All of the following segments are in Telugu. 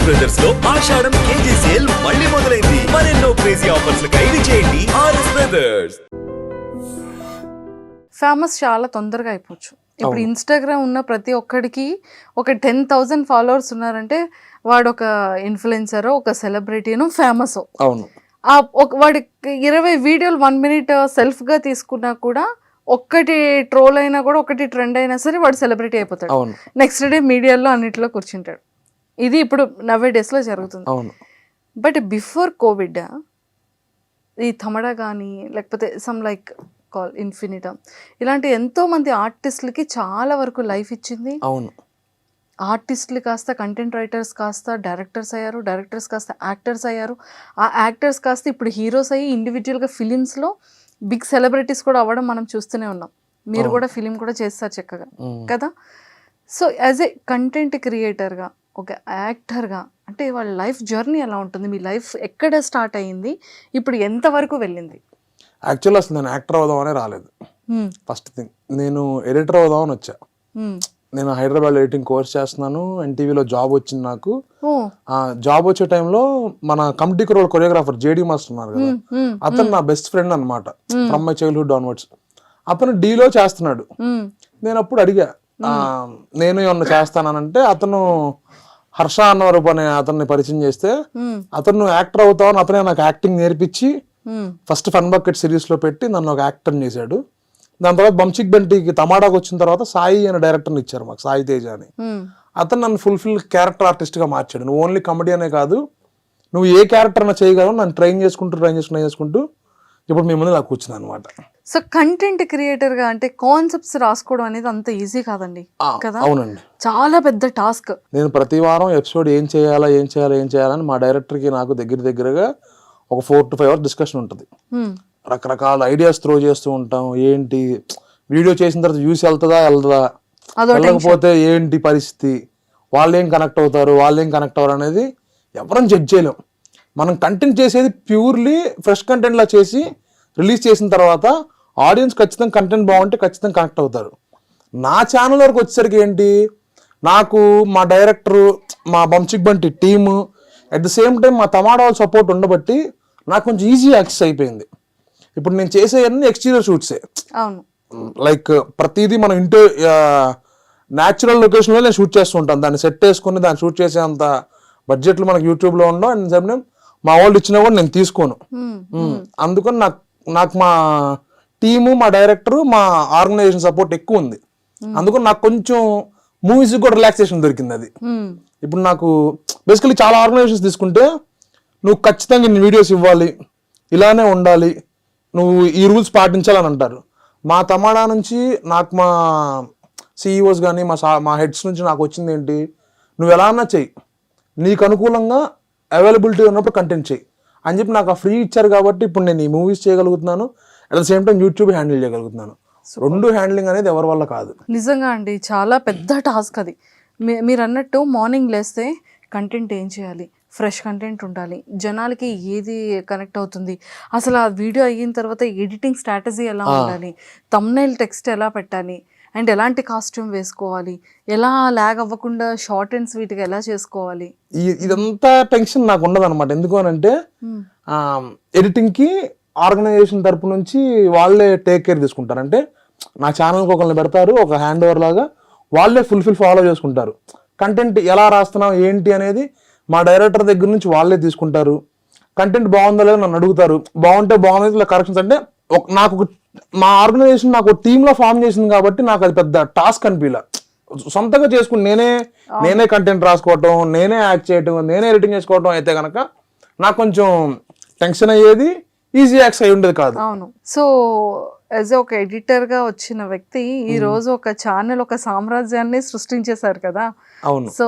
బ్రదర్స్ లో ఆషాఢం కేజీ సేల్ మళ్ళీ మొదలైంది. మరెన్నో క్రేజీ ఆఫర్స్ ఖైదీ చేయండి ఆర్ఎస్ బ్రదర్స్. ఫేమస్ చాలా తొందరగా అయిపోవచ్చు. ఇప్పుడు ఇన్స్టాగ్రామ్ ఉన్న ప్రతి ఒక్కడికి ఒక 10,000 ఫాలోవర్స్ ఉన్నారంటే వాడు ఒక ఇన్ఫ్లుయెన్సర్, ఒక సెలబ్రిటీను, ఫేమస్. అవును. వాడికి 20 వీడియోలు 1 మినిట్ సెల్ఫ్గా తీసుకున్నా కూడా ఒక్కటి ట్రోల్ అయినా కూడా ఒకటి ట్రెండ్ అయినా సరే వాడు సెలబ్రిటీ అయిపోతాడు. నెక్స్ట్ డే మీడియాలో అన్నిట్లో కూర్చుంటాడు. ఇది ఇప్పుడు నవ్వే డేస్లో జరుగుతుంది. బట్ బిఫోర్ కోవిడ్ ఈ తమడా కానీ లేకపోతే సమ్ లైక్ కాల్ ఇన్ఫినిటమ్ ఇలాంటి ఎంతో మంది ఆర్టిస్టులకి చాలా వరకు లైఫ్ ఇచ్చింది. అవును. ఆర్టిస్టులు కాస్త కంటెంట్ రైటర్స్ కాస్త డైరెక్టర్స్ అయ్యారు, డైరెక్టర్స్ కాస్త యాక్టర్స్ అయ్యారు, ఆ యాక్టర్స్ కాస్త ఇప్పుడు హీరోస్ అయ్యి ఇండివిజువల్గా ఫిలిమ్స్లో బిగ్ సెలబ్రిటీస్ కూడా అవ్వడం మనం చూస్తూనే ఉన్నాం. మీరు కూడా ఫిలిం కూడా చేస్తారు చక్కగా కదా. సో యాజ్ ఏ కంటెంట్ క్రియేటర్గా, ఒక యాక్టర్గా అంటే వాళ్ళ లైఫ్ జర్నీ ఎలా ఉంటుంది? మీ లైఫ్ ఎక్కడ స్టార్ట్ అయ్యింది, ఇప్పుడు ఎంతవరకు వెళ్ళింది? యాక్చువల్లీ అసలు నేను యాక్టర్ అవుదామనే రాలేదు. ఫస్ట్ థింగ్ నేను ఎడిటర్ అవుదామని వచ్చా. నేను హైదరాబాద్ ఎడిటింగ్ కోర్స్ చేస్తున్నాను. ఎన్టీవీలో జాబ్ వచ్చింది నాకు. జాబ్ వచ్చే టైంలో మన committee role choreographer JD master ఉన్నారు కదా, అతను నా బెస్ట్ ఫ్రెండ్ అనమాట ఫ్రమ్ మై చైల్డ్హుడ్ ఆన్వర్డ్స్. అతను డీలో చేస్తున్నాడు. నేను అప్పుడు అడిగా నేను ఏమన్నా చేస్తానంటే అతను హర్ష అన్నవరపు అనే అతన్ని పరిచయం చేస్తే అతను యాక్టర్ అవుతావని అతనే నాకు యాక్టింగ్ నేర్పించి ఫస్ట్ ఫన్ బకెట్ సిరీస్ లో పెట్టి నన్ను ఒక యాక్టర్ చేశాడు. దాని తర్వాత బంచిక్ బంటికి తమాడాకు వచ్చిన తర్వాత సాయి అనే డైరెక్టర్ని ఇచ్చారు మాకు, సాయి తేజ అని. అతను నన్ను ఫుల్ఫిల్ క్యారెక్టర్ ఆర్టిస్ట్ గా మార్చాడు. నువ్వు ఓన్లీ కామెడీ అనే కాదు, నువ్వు ఏ క్యారెక్టర్ అయినా చేయగలవు. నన్ను ట్రైన్ చేసుకుంటూ ఇప్పుడు మీ ముందు నాకు కూర్చున్నాను అనమాట. సో కంటెంట్ క్రియేటర్ గా అంటే కాన్సెప్ట్స్ రాసుకోవడం అనేది అంత ఈజీ కాదండి కదా. అవునండి, చాలా పెద్ద టాస్క్. నేను ప్రతి వారం ఎపిసోడ్ ఏం చేయాలని మా డైరెక్టర్ కి నాకు దగ్గరగా ఒక 4 to 5 hours డిస్కషన్ ఉంటుంది. రకరకాల ఐడియాస్ త్రో చేస్తూ ఉంటాం. ఏంటి వీడియో చేసిన తర్వాత వ్యూస్ వెళ్తుందా వెళ్ళకపోతే ఏంటి పరిస్థితి, వాళ్ళు ఏం కనెక్ట్ అవుతారు అనేది ఎవరం జడ్జ్ చేయలేం. మనం కంటెంట్ చేసేది ప్యూర్లీ ఫ్రెష్ కంటెంట్ లా చేసి రిలీజ్ చేసిన తర్వాత ఆడియన్స్ ఖచ్చితంగా కంటెంట్ బాగుంటే ఖచ్చితంగా కనెక్ట్ అవుతారు. నా ఛానల్ వరకు వచ్చేసరికి ఏంటి, నాకు మా డైరెక్టరు, మా బంచిక్ Bunty team, at the same time మా తమాడా వాళ్ళ సపోర్ట్ ఉండబట్టి నాకు కొంచెం ఈజీ యాక్సెస్ అయిపోయింది. ఇప్పుడు నేను చేసేవన్నీ ఎక్స్టీరియర్ షూట్సే. లైక్ ప్రతిదీ మనం ఇంటో న్యాచురల్ లొకేషన్లో నేను షూట్ చేస్తూ ఉంటాను. దాన్ని సెట్ వేసుకుని దాన్ని షూట్ చేసేంత బడ్జెట్లు మనకు యూట్యూబ్లో ఉండవు. అండ్ సేమ్ టైం మా వాళ్ళు ఇచ్చినా కూడా నేను తీసుకోను. అందుకని నాకు మా టీము, మా డైరెక్టరు, మా ఆర్గనైజేషన్ సపోర్ట్ ఎక్కువ ఉంది. అందుకని నాకు కొంచెం మూవీస్ కూడా రిలాక్సేషన్ దొరికింది. అది ఇప్పుడు నాకు బేసికలీ చాలా ఆర్గనైజేషన్స్ తీసుకుంటే నువ్వు ఖచ్చితంగా ఇన్ని వీడియోస్ ఇవ్వాలి, ఇలానే ఉండాలి, నువ్వు ఈ రూల్స్ పాటించాలని అంటారు. మా తమాడా నుంచి నాకు మా సిఇఓస్ కానీ మా హెడ్స్ నుంచి నాకు వచ్చింది ఏంటి, నువ్వు ఎలా అన్నా చెయ్యి, నీకు అనుకూలంగా అవైలబిలిటీ ఉన్నప్పుడు కంటెంట్ చెయ్యి అని చెప్పి నాకు ఆ ఫ్రీ ఇచ్చారు. కాబట్టి ఇప్పుడు నేను ఈ మూవీస్ చేయగలుగుతున్నాను, at the same time YouTube handle చేయగలుగుతున్నాను. 2 హ్యాండ్లింగ్ అనేది ఎవరి వల్ల కాదు. నిజంగా అండి, చాలా పెద్ద టాస్క్ అది. మీరు అన్నట్టు మార్నింగ్ లేస్తే కంటెంట్ ఏం చేయాలి, ఫ్రెష్ కంటెంట్ ఉండాలి, జనాలకి ఏది కనెక్ట్ అవుతుంది, అసలు ఆ వీడియో అయిన తర్వాత ఎడిటింగ్ స్ట్రాటజీ ఎలా ఉండాలి, థంబ్నెయిల్ టెక్స్ట్ ఎలా పెట్టాలి, అండ్ ఎలాంటి కాస్ట్యూమ్ వేసుకోవాలి, ఎలా లాగ్ అవ్వకుండా షార్ట్ అండ్ స్వీట్గా ఎలా చేసుకోవాలి, ఇదంతా టెన్షన్ నాకు ఉండదు అనమాట. ఎందుకు అని అంటే ఎడిటింగ్కి ఆర్గనైజేషన్ తరపు నుంచి వాళ్ళే టేక్ కేర్ తీసుకుంటారు. అంటే నా ఛానల్కి ఒకరిని పెడతారు, ఒక హ్యాండ్ ఓవర్ లాగా వాళ్ళే ఫాలో చేసుకుంటారు. కంటెంట్ ఎలా రాస్తున్నాం ఏంటి అనేది మా డైరెక్టర్ దగ్గర నుంచి వాళ్ళే తీసుకుంటారు. కంటెంట్ బాగుందో లేదో నన్ను అడుగుతారు, బాగుంటే బాగుంది, ఇలా కరెక్షన్స్. అంటే నాకు మా ఆర్గనైజేషన్ నాకు టీంలో ఫామ్ చేసింది కాబట్టి నాకు అది పెద్ద టాస్క్ అనిపించలే. సొంతంగా చేసుకుని నేనే కంటెంట్ రాసుకోవటం, నేనే యాక్ట్ చేయటం, నేనే ఎడిటింగ్ చేసుకోవటం అయితే కనుక నాకు కొంచెం టెన్షన్ అయ్యేది, ఈజీ యాక్స్ అయి ఉండేది కాదు. అవును. సో యాజ్ ఒక ఎడిటర్ గా వచ్చిన వ్యక్తి ఈ రోజు ఒక ఛానల్, ఒక సామ్రాజ్యాన్ని సృష్టించేశారు కదా. అవును. సో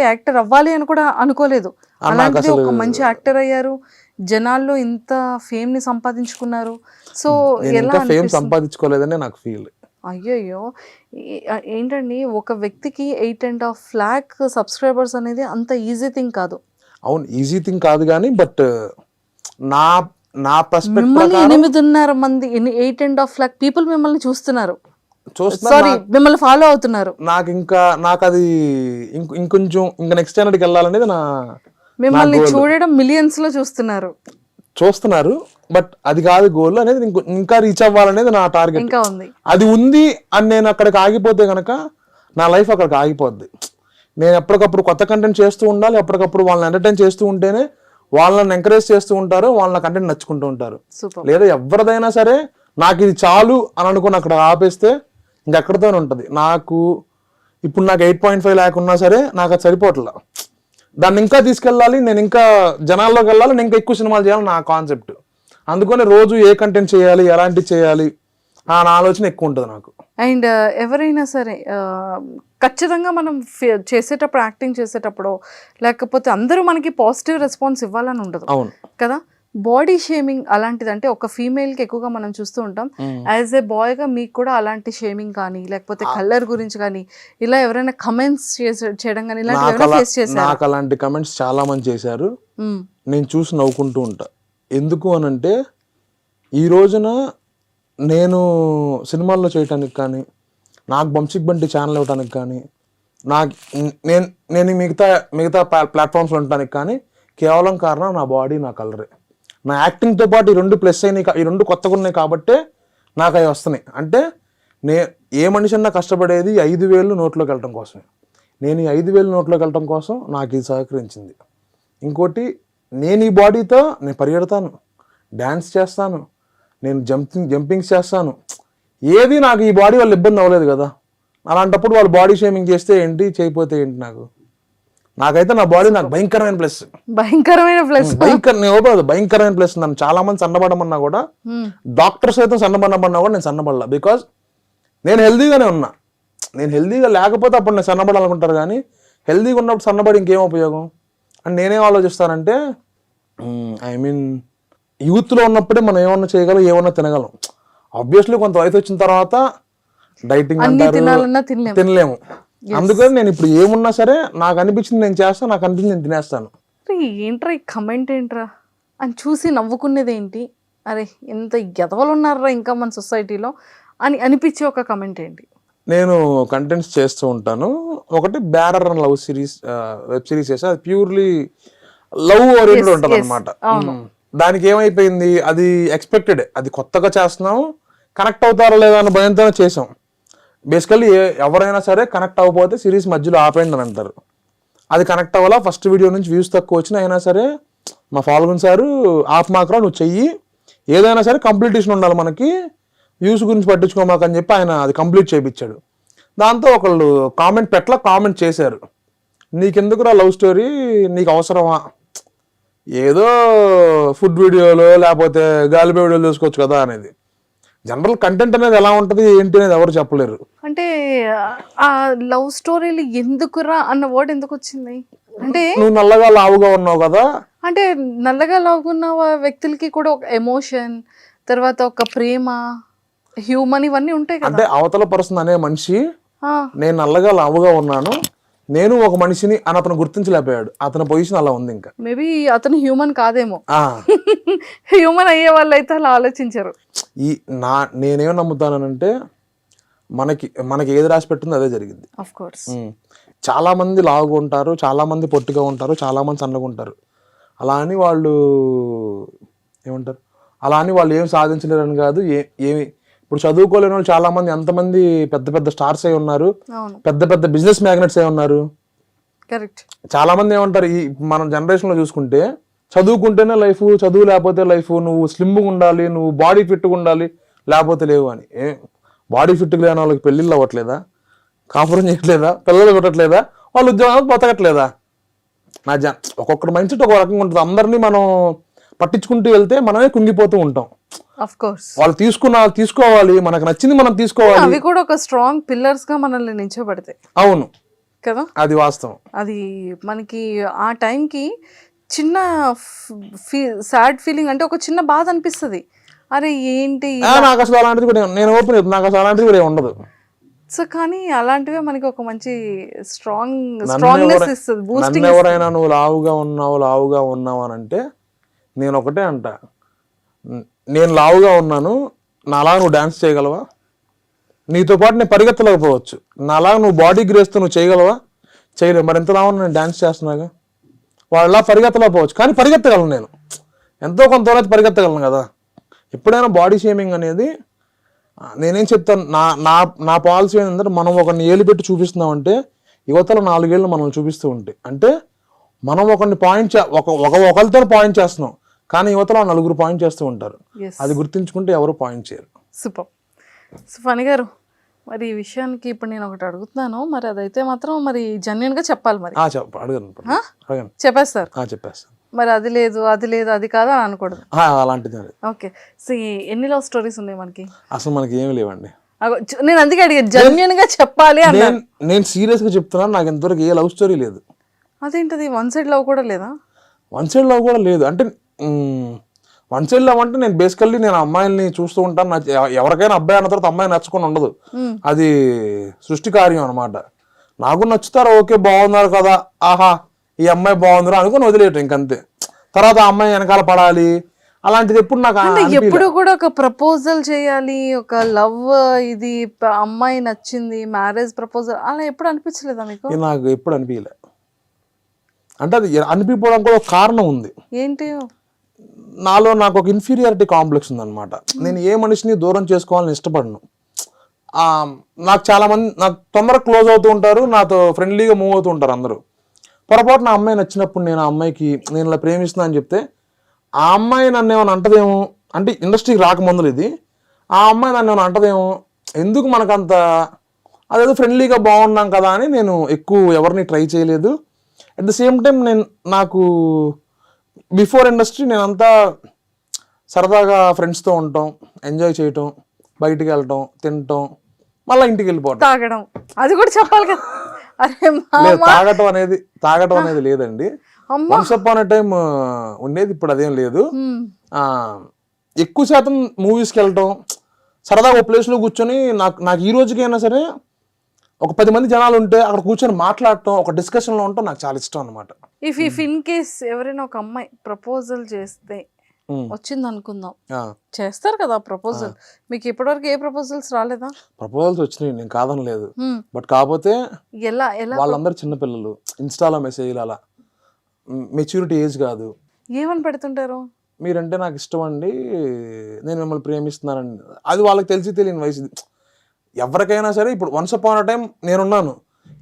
యాక్టర్ అవ్వాలి అని కూడా అనుకోలేదు, అలాంటిది ఒక మంచి యాక్టర్ అయ్యారు, జనాల్లో ఇంత ఫేమ్ ని సంపాదించుకున్నారు. సో ఎలా ఫేమ్ సంపాదించుకోలేదనే నాకు ఫీల్. అయ్యయ్యో, ఏంటండి, ఒక వ్యక్తికి 8.5 lakh సబ్స్క్రైబర్స్ అనేది అంత ఈజీ థింగ్ కాదు. అవును, ఈజీ థింగ్ కాదు కానీ బట్ నా పర్స్పెక్టివ్ మిమ్మల్ని 8.5 మంది 8.5 lakh పీపుల్ మిమ్మల్ని చూస్తున్నారు. చూస్తున్నా సారీ మిమ్మల్ని ఫాలో అవుతున్నారు, నాకు అది ఇంకొంచెం ఇంకా నెక్స్ట్ స్టాండర్డ్కి వెళ్ళాలనేది మిమ్మల్ని చూడడం మిలియన్స్ లో చూస్తున్నారు. బట్ అది కాదు గోల్ అనేది, ఇంకా రీచ్ అవ్వాలనేది నా టార్గెట్. ఇంకా ఉంది, అది ఉంది అని నేను అక్కడికి ఆగిపోతే కనుక నా లైఫ్ అక్కడికి ఆగిపోద్ది. నేను ఎప్పటికప్పుడు కొత్త కంటెంట్ చేస్తూ ఉండాలి, ఎప్పటికప్పుడు వాళ్ళని ఎంటర్టైన్ చేస్తూ ఉంటేనే వాళ్ళని ఎంకరేజ్ చేస్తూ ఉంటారు, వాళ్ళ కంటెంట్ నచ్చుకుంటూ ఉంటారు. లేదా ఎవరిదైనా సరే నాకు ఇది చాలు అని అనుకుని అక్కడ ఆపేస్తే ఇంకెక్కడితోనే ఉంటుంది. ఇప్పుడు నాకు 8.5 lakh ఉన్నా సరే నాకు అది సరిపోవట్లా. దాన్ని ఇంకా తీసుకెళ్ళాలి, నేను ఇంకా జనాల్లోకి వెళ్ళాలి, నేను ఇంకా ఎక్కువ సినిమాలు చేయాలి నా కాన్సెప్ట్. అందుకని రోజు ఏ కంటెంట్ చేయాలి, ఎలాంటి చేయాలి నా ఆలోచన ఎక్కువ ఉంటుంది నాకు. అండ్ ఎవరైనా సరే ఖచ్చితంగా మనం చేసేటప్పుడు, యాక్టింగ్ చేసేటప్పుడు, లేకపోతే అందరూ మనకి పాజిటివ్ రెస్పాన్స్ ఇవ్వాలని ఉండదు. అవును కదా. బాడీ షేమింగ్ అలాంటిది అంటే ఒక ఫీమేల్కి ఎక్కువగా మనం చూస్తూ ఉంటాం. యాజ్ ఏ బాయ్గా మీకు కూడా అలాంటి షేమింగ్ కానీ, లేకపోతే కలర్ గురించి కానీ ఇలా ఎవరైనా కమెంట్స్ చేయడం కానీ ఇలాంటి ఫేస్ చేశారు? నాకు అలాంటి కమెంట్స్ చాలా మంది చేశారు, నేను చూసి నవ్వుకుంటూ ఉంటా. ఎందుకు అనంటే ఈ రోజున నేను సినిమాల్లో చేయటానికి కానీ, నాకు బంసిక్ బంటి ఛానల్ ఇవ్వడానికి కానీ, నేను మిగతా ప్లాట్ఫామ్స్లో ఉండటానికి కానీ కేవలం కారణం నా బాడీ, నా కలరే. నా యాక్టింగ్తో పాటు ఈ రెండు ప్లస్ అయినాయి, ఈ రెండు కొత్తగా ఉన్నాయి కాబట్టే నాకు అవి వస్తున్నాయి. అంటే ఏ మనిషి అన్నా కష్టపడేది 5,000 నోట్లోకి వెళ్ళటం కోసమే. నేను ఈ 5,000 నోట్లోకి వెళ్ళటం కోసం నాకు ఇది సహకరించింది. ఇంకోటి, నేను ఈ బాడీతో నేను పరిగెడతాను, డ్యాన్స్ చేస్తాను, నేను జంపింగ్స్ చేస్తాను. ఏది నాకు ఈ బాడీ వాళ్ళు ఇబ్బంది అవ్వలేదు కదా. అలాంటప్పుడు వాళ్ళు బాడీ షేమింగ్ చేస్తే ఏంటి, చేయకపోతే ఏంటి? నాకైతే నా బాడీ నాకు భయంకరమైన ప్లస్. భయంకరమైన ప్లస్. నన్ను చాలా మంది సన్నబడమన్నా కూడా, డాక్టర్స్ అయితే సన్నబడమన్నా కూడా నేను సన్నబడలా. బికాజ్ నేను హెల్దీగానే ఉన్నా. నేను హెల్దీగా లేకపోతే అప్పుడు నేను సన్నబడాలనుకుంటారు, కానీ హెల్దీగా ఉన్నప్పుడు సన్నబడి ఇంకేం ఉపయోగం అని నేనేం ఆలోచిస్తానంటే, యూత్లో ఉన్నప్పుడే మనం ఏమన్నా చేయగలం, ఏమన్నా తినగలం. ఆబ్వియస్లీ కొంత వయసు వచ్చిన తర్వాత డైటింగ్ అంటారు, తినలేము. అందుకని నేను ఇప్పుడు ఏమున్నా సరే నాకు అనిపించింది నేను చేస్తాను, నాకు అనిపించింది నేను తినేస్తాను. ఏంట్రా ఈ కమెంట్ ఏంట్రా అని చూసి నవ్వుకునేది ఏంటి? అరే ఎంత ఎదవలు ఉన్నారా ఇంకా మన సొసైటీలో అని అనిపించే ఒక కమెంట్ ఏంటి? నేను కంటెంట్స్ చేస్తూ ఉంటాను. ఒకటి bearer and love series, web series చేసి అది ప్యూర్లీ లవ్ ఓరియంటెడ్ ఉంటుంది అనమాట. దానికి ఏమైపోయింది, అది ఎక్స్పెక్టెడ్, అది కొత్తగా చేస్తున్నాం, కనెక్ట్ అవుతారో లేదా అన్న భయంతోనే చేసాం. బేసికల్లీ ఎవరైనా సరే కనెక్ట్ అవ్వకపోతే సిరీస్ మధ్యలో ఆపేయండి అని అంటారు. అది కనెక్ట్ అవ్వాలా, ఫస్ట్ వీడియో నుంచి వ్యూస్ తక్కువ వచ్చినా అయినా సరే మా ఫాల్గున్ సారు ఆఫ్ మాక్రా నువ్వు చెయ్యి, ఏదైనా సరే కంప్లీటేషన్ ఉండాలి మనకి, వ్యూస్ గురించి పట్టించుకోమాక అని చెప్పి ఆయన అది కంప్లీట్ చేయించాడు. దాంతో ఒకళ్ళు కామెంట్ చేశారు, నీకెందుకురా లవ్ స్టోరీ, నీకు అవసరమా, ఏదో ఫుడ్ వీడియోలో లేకపోతే గాలిపే వీడియోలు చూసుకోవచ్చు కదా అనేది. జనరల్ కంటెంట్ అనేది ఎలా ఉంటుంది ఏంటి అనేది ఎవరు చెప్పలేరు. అంటే ఆ లవ్ స్టోరీలు ఎందుకురా అన్న వర్డ్ ఎందుకు వచ్చింది అంటే, నువ్వు నల్లగా లావుగా ఉన్నావు కదా అంటే నల్లగా లావుకున్న వ్యక్తులకి కూడా ఒక ఎమోషన్, తర్వాత ఒక ప్రేమ, హ్యూమన్ ఇవన్నీ ఉంటాయి కదా. అంటే అవతల పర్సన్ అనే మనిషి నేను నల్లగా లావుగా ఉన్నాను, నేను ఒక మనిషిని అని అతను గుర్తించలేకపోయాడు. అతని పొజిషన్ అలా ఉంది. ఇంకా మేబీ అతను హ్యూమన్ కాదేమో, హ్యూమన్ అయ్యే వాళ్ళు అయితే అలా ఆలోచించరు. నేనేం నమ్ముతానంటే మనకి ఏది రాసి పెట్టిందో అదే జరిగింది. ఆఫ్ కోర్స్ చాలా మంది లావుగా ఉంటారు, చాలా మంది పొట్టిగా ఉంటారు, చాలా మంది సన్నగా ఉంటారు. అలా అని వాళ్ళు ఏమంటారు, అలా అని వాళ్ళు ఏం సాధించలేరని కాదు. ఏమి ఇప్పుడు చదువుకోలేని వాళ్ళు చాలా మంది, ఎంతమంది పెద్ద పెద్ద స్టార్స్ అయి ఉన్నారు, పెద్ద పెద్ద బిజినెస్ మ్యాగ్నెట్స్ అయి ఉన్నారు. కరెక్ట్. చాలా మంది ఏమంటారు, ఈ మన జనరేషన్ లో చూసుకుంటే చదువుకుంటేనే లైఫ్, చదువు లేకపోతే లైఫ్, నువ్వు స్లిమ్గా ఉండాలి, నువ్వు బాడీ ఫిట్గా ఉండాలి, లేకపోతే లేవు అని. బాడీ ఫిట్గా లేని వాళ్ళకి పెళ్ళిళ్ళు అవ్వట్లేదా, కాపురం చేయట్లేదా, పిల్లలు కొట్టట్లేదా, వాళ్ళు ఉద్యోగాలు బతకట్లేదా? ఒక్కొక్కటి మైండ్ సెట్ ఒక రకంగా ఉంటుంది. అందరినీ మనం పట్టించుకుంటూ వెళ్తే మనమే కుంగిపోతూ ఉంటాం. ఆఫ్ కోర్స్ వాళ్ళు తీసుకోవాలి, మనకు నచ్చింది మనం తీసుకోవాలి. అవి కూడా ఒక స్ట్రాంగ్ పిల్లర్స్ గా మనల్ని నిల్చోబెడతాయి. అవును కదా, అది వాస్తవం. అది మనకి ఆ టైంకి చిన్న సాడ్ ఫీలింగ్ అంటే ఒక చిన్న బాధ అనిపిస్తుంది. అరే ఏంటి నాకు అసలు అలాంటిది కూడా, నేను ఓపెన్ చెప్తాను, నాకు అసలు అలాంటిది కూడా ఉండదు. సో కానీ అలాంటివే మనకి ఒక మంచి స్ట్రాంగ్నెస్ ఇస్తుంది, బూస్టింగ్. ఎవరైనా నువ్వు లావుగా ఉన్నావు అని అంటే నేను ఒకటే అంట, నేను లావుగా ఉన్నాను, నాలా నువ్వు డాన్స్ చేయగలవా, నీతో పాటు నేను పరిగెత్తలేకపోవచ్చు, నాలా నువ్వు బాడీ గ్రేస్తో నువ్వు చేయగలవా? చేయలేవు. మరి ఎంతలా నేను డ్యాన్స్ చేస్తున్నాగా, వాళ్ళ పరిగెత్తలేకపోవచ్చు కానీ పరిగెత్తగలను. నేను ఎంతో కొంతవరకు పరిగెత్తగలను కదా. ఎప్పుడైనా బాడీ షేమింగ్ అనేది నేనేం చెప్తాను, నా పాలసీ ఏంటంటే, మనం ఒకరిని ఏలు పెట్టి చూపిస్తున్నామంటే యువతల 4 ఏళ్ళు మనల్ని చూపిస్తూ ఉంటాయి. అంటే మనం ఒకరిని ఒకరితో పాయింట్ చేస్తున్నాం కానీ యువతలో 4 పాయింట్ చేస్తూ ఉంటారు. అది గుర్తుంచుకుంటే ఎవరు పాయింట్ చేయరు. సూపర్. సో ఫణి గారు, మరి ఈ విషయానికి ఇప్పుడు నేను ఒకటి అడుగుతున్నాను, మరి అదైతే మాత్రం మరి జెన్యున్గా చెప్పాలి. మరి అడగండి. చెప్పేస్తారు. చెప్పేస్తాను. మరి అది లేదు అది కాదు అని అనకూడదు. అలాంటిది. ఓకే. సో ఎన్ని లవ్ స్టోరీస్ ఉన్నాయి మనకి? అసలు మనకి ఏమి లేవండి. నేను అందుకే అడిగాను, జెన్యున్గా చెప్పాలి అని. నేను సీరియస్గా చెప్తున్నాను, నాకు ఇంతవరకు ఏ లవ్ స్టోరీ లేదు. అదేంటది, వన్ సైడ్ లవ్ కూడా లేదా? వన్ సైడ్ లవ్ కూడా లేదు. అంటే వన్ సైడ్ లవ్ అంటే నేను బేసికల్లీ నేను అమ్మాయిల్ని చూస్తూ ఉంటాను. ఎవరికైనా అబ్బాయి అన్న తర్వాత అమ్మాయి నచ్చుకొని ఉండదు, అది సృష్టి కార్యం అనమాట. నాకు నచ్చుతారు, ఓకే బాగున్నారు కదా, ఆహా ఈ అమ్మాయి బాగుందిరా అనుకుని వదిలేయటం ఇంకంతే. తర్వాత ఆ అమ్మాయి వెనకాల పడాలి అలాంటిది ఎప్పుడు నాకు ఎప్పుడు కూడా ఒక ప్రపోజల్ చేయాలి, ఒక లవ్, ఇది అమ్మాయి నచ్చింది, మ్యారేజ్ ప్రపోజల్ అలా ఎప్పుడు అనిపించలేదా మీకు? నాకు ఎప్పుడు అనిపించలే. అంటే అది అనిపించడానికి కూడా ఒక కారణం ఉంది. ఏంటి? నాలో నాకు ఒక ఇన్ఫీరియారిటీ కాంప్లెక్స్ ఉందన్నమాట. నేను ఏ మనిషిని దూరం చేసుకోవాలని ఇష్టపడను. నాకు చాలా మంది నాకు తొందరగా క్లోజ్ అవుతూ ఉంటారు, నాతో ఫ్రెండ్లీగా మూవ్ అవుతూ ఉంటారు అందరూ. పొరపాటు నా అమ్మాయి నచ్చినప్పుడు నేను ఆ అమ్మాయికి నేను ఇలా ప్రేమిస్తున్నా అని చెప్తే ఆ అమ్మాయి నన్ను ఏమైనా అంటదేమో, అంటే ఇండస్ట్రీకి రాకముందులు ఇది, ఆ అమ్మాయి నన్ను ఏమైనా అంటదేమో, ఎందుకు మనకంత అదేదో ఫ్రెండ్లీగా బాగున్నాం కదా అని నేను ఎక్కువ ఎవరిని ట్రై చేయలేదు. అట్ ద సేమ్ టైం నాకు బిఫోర్ ఇండస్ట్రీ నేనంతా సరదాగా ఫ్రెండ్స్తో ఉండటం, ఎంజాయ్ చేయటం, బయటికి వెళ్ళటం, తినటం, మళ్ళీ ఇంటికి వెళ్ళిపోవటం, తాగడం, అది కూడా చెప్పాలి కదా. తాగటం అనేది లేదండి. వన్స్ అపాన్ ఎ టైమ్ ఉండేది, ఇప్పుడు అదేం లేదు. ఎక్కువ శాతం మూవీస్కి వెళ్ళటం, సరదాగా ఒక ప్లేస్లో కూర్చొని నాకు ఈ రోజుకైనా సరే ఒక 10 మంది జనాలు ఉంటే అక్కడ కూర్చొని మాట్లాడటం, ఒక డిస్కషన్లో ఉండటం నాకు చాలా ఇష్టం అనమాట. ఇఫ్ ఇన్ కేస్ ఎవరైనా ఒక అమ్మాయి ప్రపోజల్ చేస్తే వచ్చింది అనుకుందాం, చేస్తారు కదా ప్రపోజల్, మీకు ఇప్పటివరకు ఏ ప్రపోజల్స్ రాలేదా? ప్రపోజల్స్ వచ్చినాయి, నేను కాదనలేదు. బట్ కాకపోతే ఎలా వాళ్ళందరూ చిన్నపిల్లలు, ఇన్స్టాలో మెసేజ్లు, అలా మెచ్యూరిటీ ఏజ్ కాదు. ఏమని పెడుతుంటారు? మీరంటే నాకు ఇష్టం అండి, నేను మిమ్మల్ని ప్రేమిస్తున్నానండి. అది వాళ్ళకి తెలియని వయసు. ఎవరికైనా సరే ఇప్పుడు వన్స్ అపాన్ అ టైం నేనున్నాను,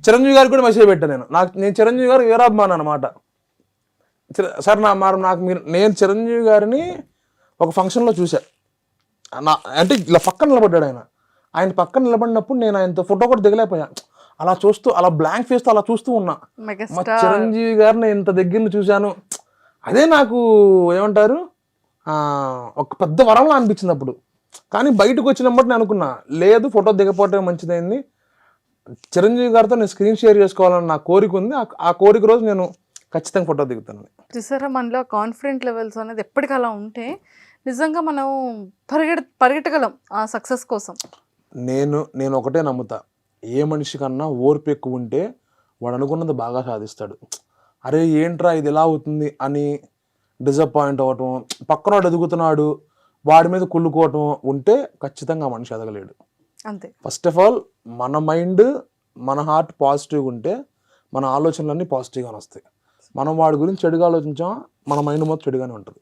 చిరంజీవి గారికి కూడా మెసేజ్ పెట్టాను. నేను చిరంజీవి గారు వీరాభిమాని అనమాట. సార్ నేను చిరంజీవి గారిని ఒక ఫంక్షన్లో చూసా. అంటే ఇలా పక్కన నిలబడ్డాడు ఆయన పక్కన నిలబడినప్పుడు నేను ఆయనతో ఫోటో కూడా దిగలేకపోయా. అలా చూస్తూ, అలా బ్లాంక్ ఫేస్తో అలా చూస్తూ ఉన్నా. మా చిరంజీవి గారిని ఇంత దగ్గర చూశాను, అదే నాకు ఏమంటారు ఒక పెద్ద వరంలా అనిపించింది అప్పుడు. కానీ బయటకు వచ్చినప్పుడు నేను అనుకున్నా, లేదు ఫోటో దిగపోవటం మంచిదైంది, చిరంజీవి గారితో నేను స్క్రీన్ షేర్ చేసుకోవాలని నా కోరిక ఉంది. ఆ కోరిక రోజు నేను ఖచ్చితంగా ఫోటో దిగుతాను. చూసారా, మనలో కాన్ఫిడెంట్ లెవెల్స్ అనేది ఎప్పటికీ అలా ఉంటే నిజంగా మనం పరిగెట్టగలం ఆ సక్సెస్ కోసం. నేను ఒకటే నమ్ముతా, ఏ మనిషి కన్నా ఓర్పు ఎక్కువ ఉంటే వాడు అనుకున్నది బాగా సాధిస్తాడు. అరే ఏంట్రా ఇది ఎలా అవుతుంది అని డిసప్పాయింట్ అవ్వటం, పక్కనోడు ఎదుగుతున్నాడు వాడి మీద కుళ్ళుకోవటం ఉంటే ఖచ్చితంగా మనిషి ఎదగలేడు. అంతే. ఫస్ట్ ఆఫ్ ఆల్ మన మైండ్, మన హార్ట్ పాజిటివ్గా ఉంటే మన ఆలోచనలన్నీ పాజిటివ్గానే వస్తాయి. మనం వాడి గురించి చెడుగా ఆలోచించామా మన మైండ్ మొత్తం చెడుగానే ఉంటుంది.